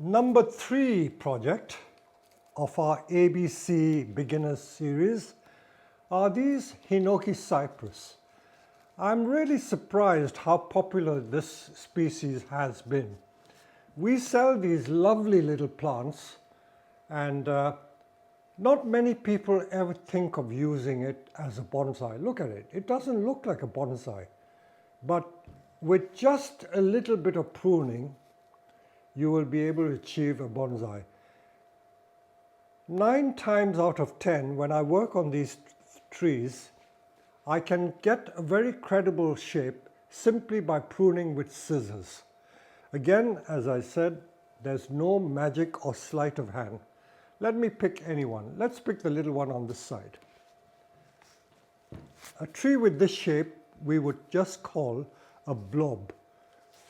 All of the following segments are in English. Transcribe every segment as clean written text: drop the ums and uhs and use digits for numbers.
Number 3 project of our ABC Beginners series are these Hinoki Cypress. I'm really surprised how popular this species has been. We sell these lovely little plants and not many people ever think of using it as a bonsai. Look at it. It doesn't look like a bonsai, but with just a little bit of pruning, you will be able to achieve a bonsai. 9 times out of 10, when I work on these trees, I can get a very credible shape simply by pruning with scissors. Again, as I said, there's no magic or sleight of hand. Let me pick any one. Let's pick the little one on this side. A tree with this shape we would just call a blob.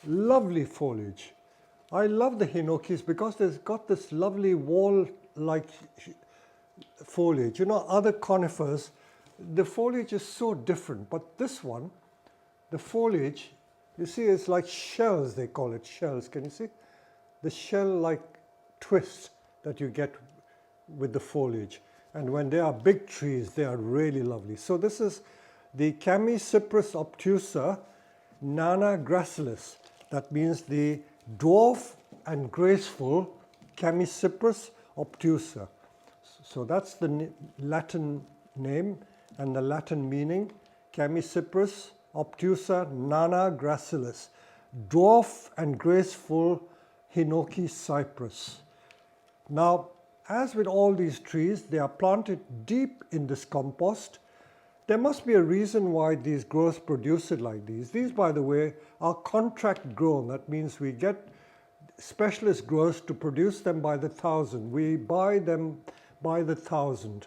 Lovely foliage. I love the Hinokis because they've got this lovely wall-like foliage. You know, other conifers, the foliage is so different, but this one, the foliage, you see, it's like shells, they call it shells. Can you see? The shell-like twist that you get with the foliage. And when they are big trees, they are really lovely. So this is the Hinoki Cypress obtusa nana gracilis. That means the dwarf and graceful Hinoki Cypress obtusa. So that's the Latin name and the Latin meaning, Hinoki Cypress obtusa nana gracilis, dwarf and graceful Hinoki cypress. Now, as with all these trees, they are planted deep in this compost. There must be a reason why these growers produce it like these. These, by the way, are contract grown. That means we get specialist growers to produce them by the thousand. We buy them by the thousand.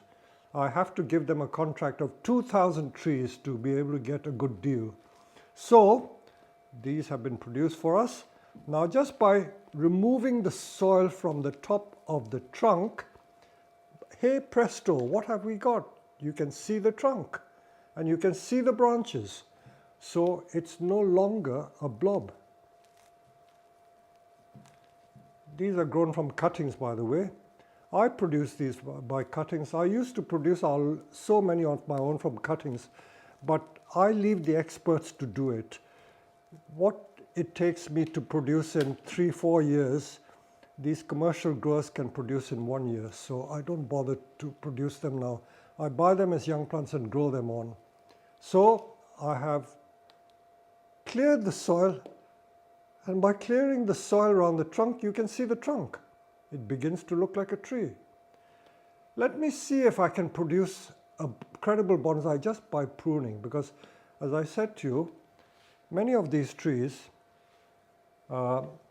I have to give them a contract of 2,000 trees to be able to get a good deal. So these have been produced for us. Now, just by removing the soil from the top of the trunk, hey presto, what have we got? You can see the trunk and you can see the branches. So it's no longer a blob. These are grown from cuttings, by the way. I produce these by cuttings. I used to produce so many on my own from cuttings, but I leave the experts to do it. What it takes me to produce in 3-4 years, these commercial growers can produce in 1 year. So I don't bother to produce them now. I buy them as young plants and grow them on. So I have cleared the soil, and by clearing the soil around the trunk, you can see the trunk. It begins to look like a tree. Let me see if I can produce a credible bonsai just by pruning, because as I said to you, many of these trees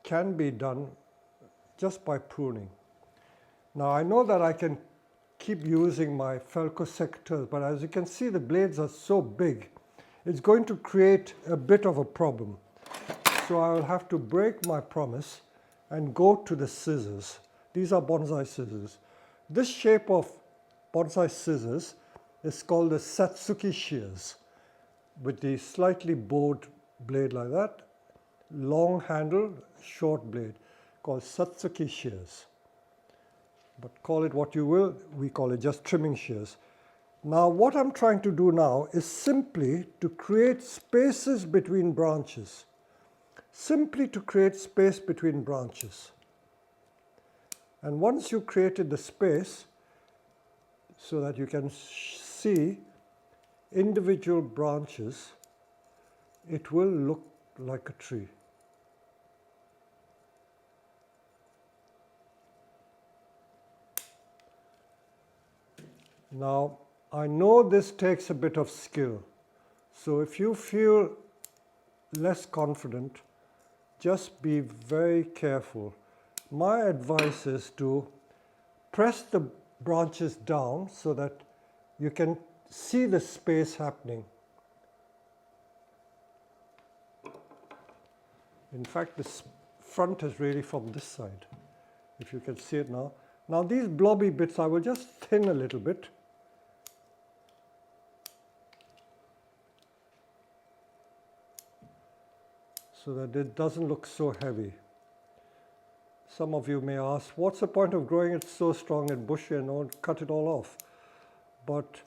can be done just by pruning. Now I know that I can keep using my Felco secateurs, but as you can see, the blades are so big, it's going to create a bit of a problem. So I will have to break my promise and go to the scissors. These are bonsai scissors. This shape of bonsai scissors is called the Satsuki shears, with the slightly bowed blade like that, long handle, short blade, called Satsuki shears. But call it what you will, we call it just trimming shears. Now what I'm trying to do now is simply to create spaces between branches. Simply to create space between branches. And once you've created the space so that you can see individual branches, it will look like a tree. Now, I know this takes a bit of skill. So if you feel less confident, just be very careful. My advice is to press the branches down so that you can see the space happening. In fact, this front is really from this side, if you can see it now. Now these blobby bits I will just thin a little bit. So that it doesn't look so heavy. Some of you may ask, what's the point of growing it so strong and bushy and don't cut it all off? But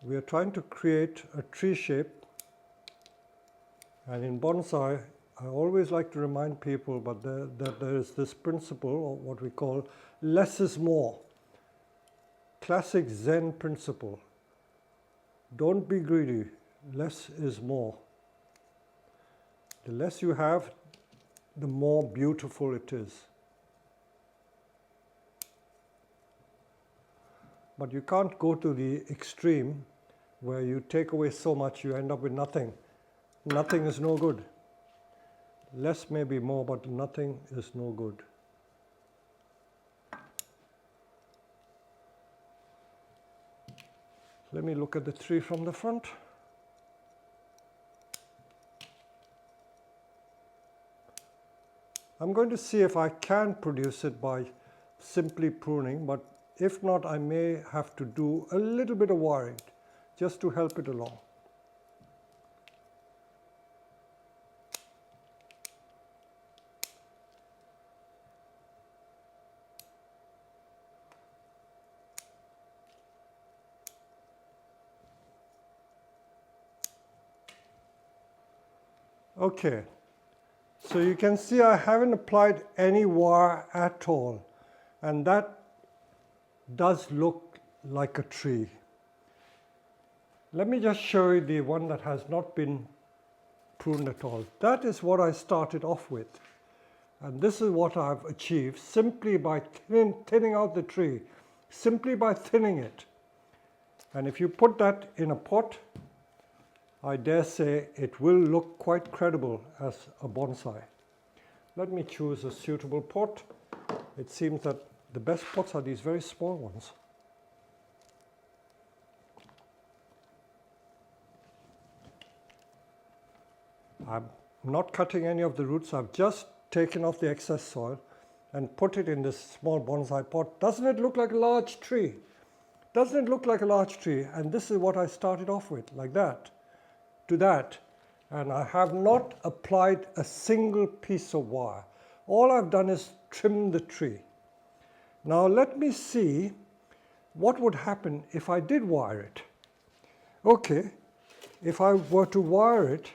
we are trying to create a tree shape, and in bonsai, I always like to remind people that there is this principle, or what we call less is more. Classic Zen principle. Don't be greedy, less is more. The less you have, the more beautiful it is. But you can't go to the extreme where you take away so much you end up with nothing. Nothing is no good. Less may be more, but nothing is no good. Let me look at the tree from the front. I'm going to see if I can produce it by simply pruning, but if not, I may have to do a little bit of wiring just to help it along. Okay, so you can see I haven't applied any wire at all, and that does look like a tree. Let me just show you the one that has not been pruned at all. That is what I started off with, and this is what I've achieved simply by thinning out the tree, simply by thinning it. And if you put that in a pot, I dare say it will look quite credible as a bonsai. Let me choose a suitable pot. It seems that the best pots are these very small ones. I'm not cutting any of the roots. I've just taken off the excess soil and put it in this small bonsai pot. Doesn't it look like a large tree? Doesn't it look like a large tree? And this is what I started off with, like that, to that. And I have not applied a single piece of wire. All I've done is trim the tree. Now let me see what would happen if I did wire it. Okay, if I were to wire it,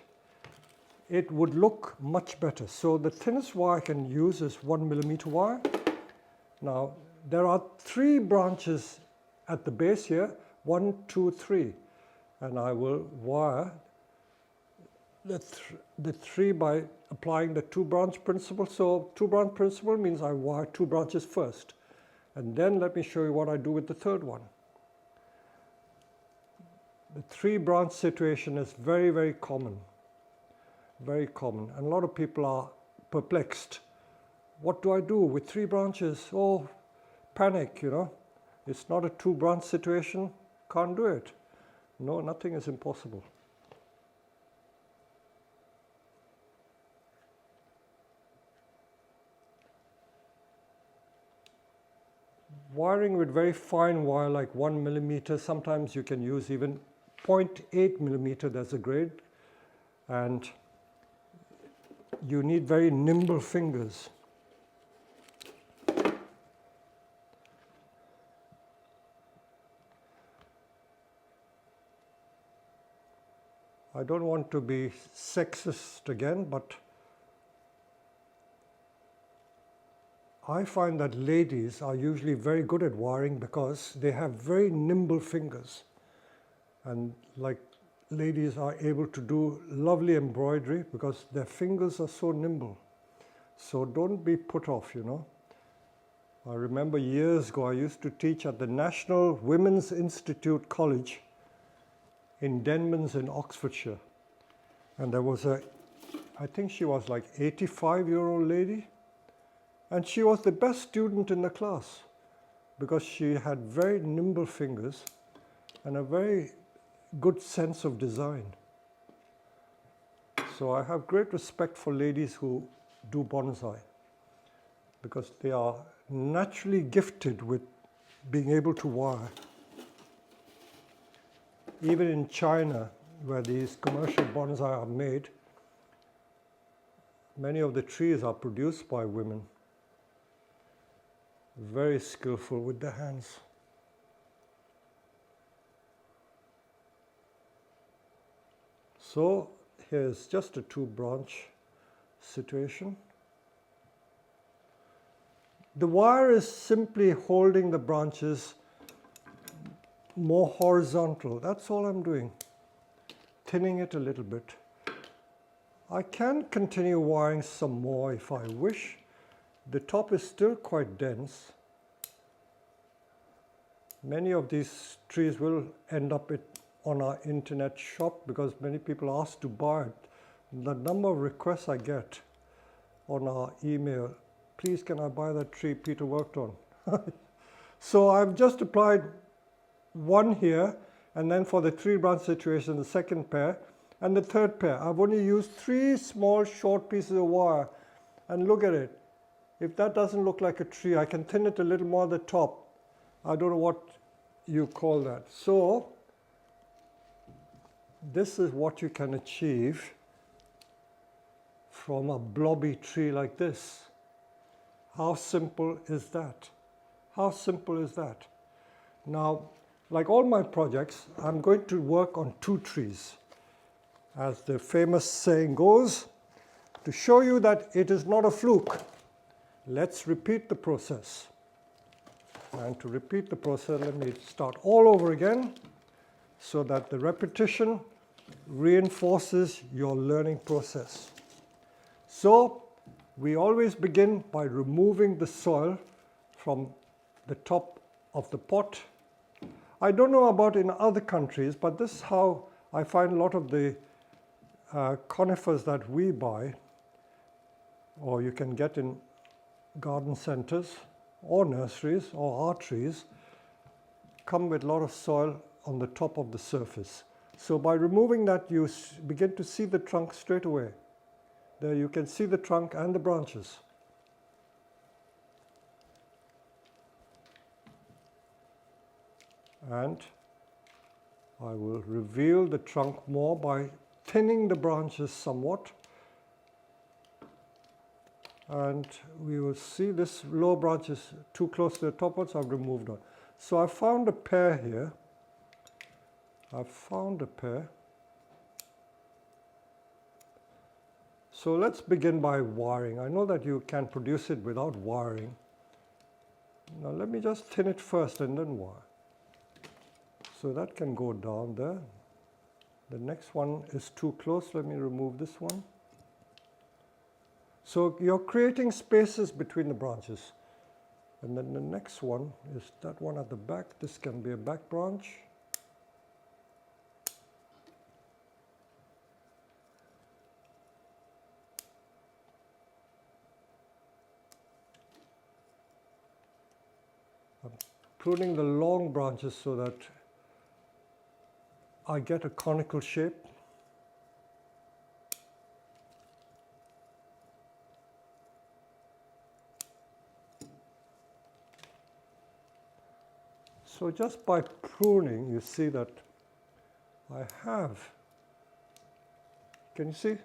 it would look much better. So the thinnest wire I can use is 1mm wire. Now there are 3 branches at the base here, 1, 2, 3, and I will wire the 3 by applying the 2-branch principle. So 2-branch principle means I wire 2 branches first, and then let me show you what I do with the 3rd one. The 3-branch situation is very, very common. Very common, and a lot of people are perplexed. What do I do with 3 branches? Oh, panic, you know. It's not a 2-branch situation, can't do it. No, nothing is impossible. Wiring with very fine wire like 1mm, sometimes you can use even 0.8mm, that's a grade, and you need very nimble fingers. I don't want to be sexist again, but I find that ladies are usually very good at wiring because they have very nimble fingers, and like ladies are able to do lovely embroidery because their fingers are so nimble. So don't be put off, you know. I remember years ago I used to teach at the National Women's Institute College in Denmans in Oxfordshire, and there was I think she was like 85-year-old lady, and she was the best student in the class because she had very nimble fingers and a very good sense of design. So I have great respect for ladies who do bonsai because they are naturally gifted with being able to wire. Even in China, where these commercial bonsai are made, many of the trees are produced by women. very skillful with the hands. So here's just a 2-branch situation. The wire is simply holding the branches more horizontal. That's all I'm doing. Thinning it a little bit. I can continue wiring some more if I wish. The top is still quite dense. Many of these trees will end up on our internet shop because many people ask to buy it. The number of requests I get on our email, please can I buy that tree Peter worked on? So I've just applied one here, and then for the 3-branch situation, the second pair, and the third pair. I've only used 3 small short pieces of wire, and look at it. If that doesn't look like a tree, I can thin it a little more at the top. I don't know what you call that. So this is what you can achieve from a blobby tree like this. How simple is that? How simple is that? Now, like all my projects, I'm going to work on 2 trees. As the famous saying goes, to show you that it is not a fluke, let's repeat the process. And to repeat the process, let me start all over again so that the repetition reinforces your learning process. So we always begin by removing the soil from the top of the pot. I don't know about in other countries, but this is how I find a lot of the conifers that we buy, or you can get in garden centers or nurseries or our trees, come with a lot of soil on the top of the surface. So by removing that, you begin to see the trunk straight away. There you can see the trunk and the branches. And I will reveal the trunk more by thinning the branches somewhat. And we will see this lower branch is too close to the top one, so I've removed one. So I found a pair here. I've found a pair. So let's begin by wiring. I know that you can produce it without wiring. Now let me just thin it first and then wire. So that can go down there. The next one is too close. Let me remove this one. So you're creating spaces between the branches. And then the next one is that one at the back. This can be a back branch. I'm pruning the long branches so that I get a conical shape. So just by pruning, you see that I have, can you see?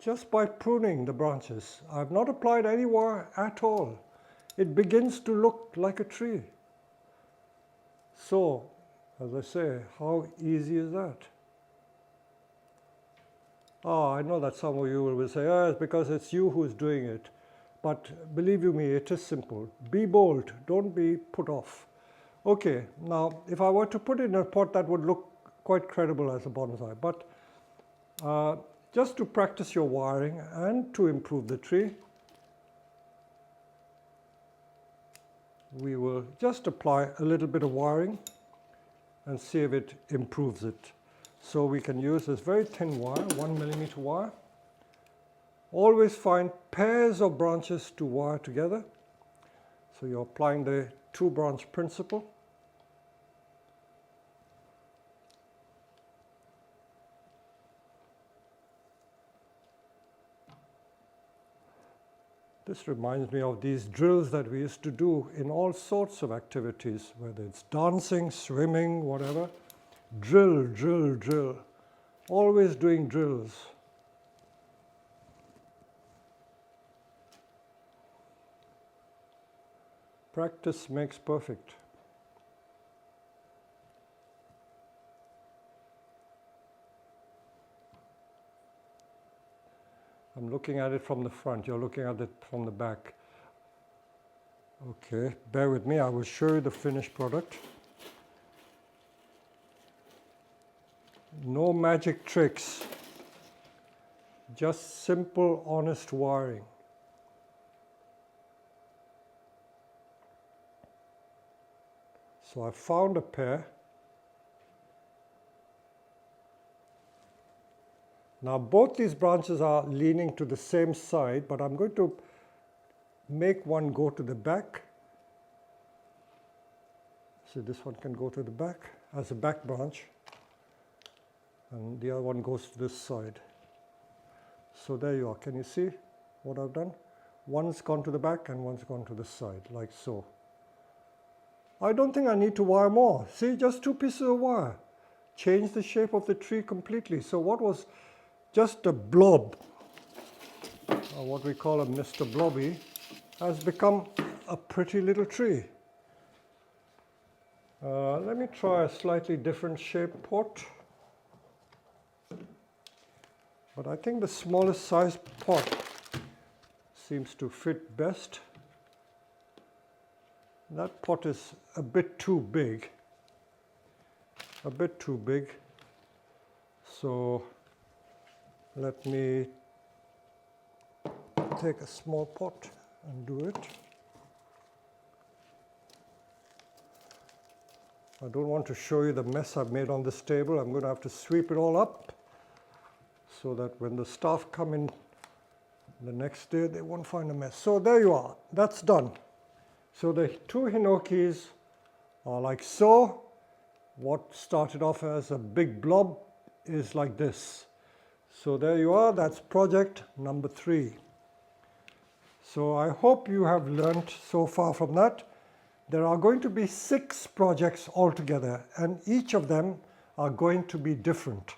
Just by pruning the branches, I've not applied any wire at all. It begins to look like a tree. So, as I say, how easy is that? Oh, I know that some of you will say, oh, it's because it's you who's doing it. But believe you me, it is simple. Be bold, don't be put off. Okay, now if I were to put it in a pot, that would look quite credible as a bonsai. But just to practice your wiring and to improve the tree, we will just apply a little bit of wiring and see if it improves it. So we can use this very thin wire, 1 millimeter wire. Always find pairs of branches to wire together. So you're applying the 2-branch principle. This reminds me of these drills that we used to do in all sorts of activities, whether it's dancing, swimming, whatever. Drill, drill, drill. Always doing drills. . Practice makes perfect. I'm looking at it from the front, you're looking at it from the back. Okay, bear with me, I will show you the finished product. No magic tricks, just simple, honest wiring. So I found a pair. Now both these branches are leaning to the same side, but I'm going to make one go to the back. So this one can go to the back as a back branch, and the other one goes to this side. So there you are. Can you see what I've done? One's gone to the back and one's gone to the side, like so. I don't think I need to wire more. See, just 2 pieces of wire. Change the shape of the tree completely. So what was just a blob, or what we call a Mr. Blobby, has become a pretty little tree. Let me try a slightly different shaped pot. But I think the smallest size pot seems to fit best. That pot is a bit too big. A bit too big. So let me take a small pot and do it. I don't want to show you the mess I've made on this table. I'm going to have to sweep it all up so that when the staff come in the next day, they won't find a mess. So there you are. That's done. So the 2 Hinokis are like so. What started off as a big blob is like this. So there you are. That's project number 3. So I hope you have learnt so far from that. There are going to be 6 projects altogether, and each of them are going to be different.